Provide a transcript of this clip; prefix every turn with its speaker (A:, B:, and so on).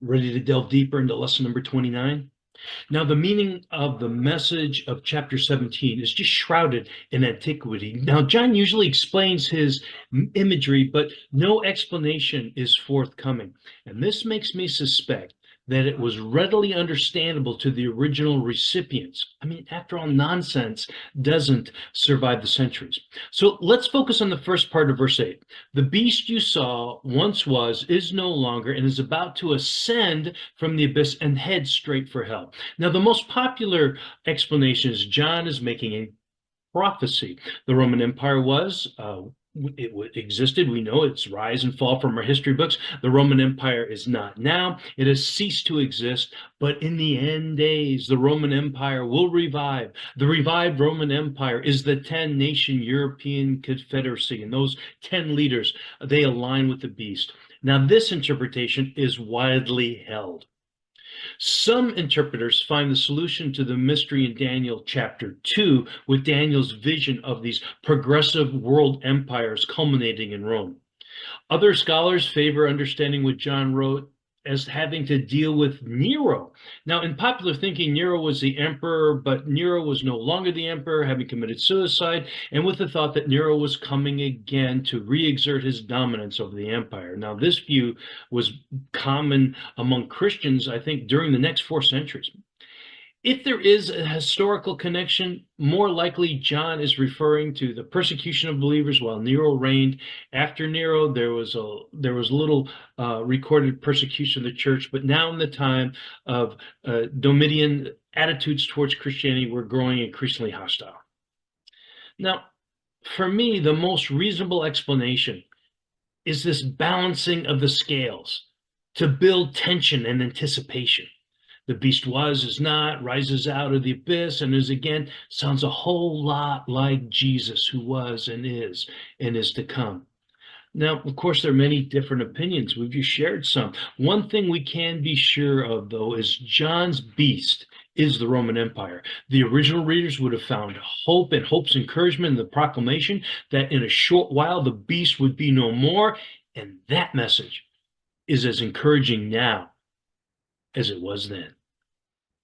A: Ready to delve deeper into lesson number 29? Now, the meaning of the message of chapter 17 is just shrouded in antiquity. Now, John usually explains his imagery, but no explanation is forthcoming. And this makes me suspect that it was readily understandable to the original recipients. I mean, after all, nonsense doesn't survive the centuries. So let's focus on the first part of verse 8. The beast you saw once was, is no longer, and is about to ascend from the abyss and head straight for hell. Now, the most popular explanation is John is making a prophecy. The Roman Empire existed. We know its rise and fall from our history books. The Roman Empire is not now. It has ceased to exist. But in the end days, the Roman Empire will revive. The revived Roman Empire is the 10-nation European Confederacy. And those 10 leaders, they align with the beast. Now, this interpretation is widely held. Some interpreters find the solution to the mystery in Daniel chapter 2 with Daniel's vision of these progressive world empires culminating in Rome. Other scholars favor understanding what John wrote as having to deal with Nero. Now, in popular thinking, Nero was the emperor, but Nero was no longer the emperor, having committed suicide, and with the thought that Nero was coming again to re-exert his dominance over the empire. Now, this view was common among Christians, I think, during the next 4 centuries. If there is a historical connection, more likely John is referring to the persecution of believers while Nero reigned. After Nero, there was little recorded persecution of the church, but now in the time of Domitian, attitudes towards Christianity were growing increasingly hostile. Now, for me, the most reasonable explanation is this balancing of the scales to build tension and anticipation. The beast was, is not, rises out of the abyss, and is again, sounds a whole lot like Jesus, who was and is to come. Now, of course, there are many different opinions. We've just shared some. One thing we can be sure of, though, is John's beast is the Roman Empire. The original readers would have found hope and hope's encouragement in the proclamation that in a short while the beast would be no more, and that message is as encouraging now as it was then.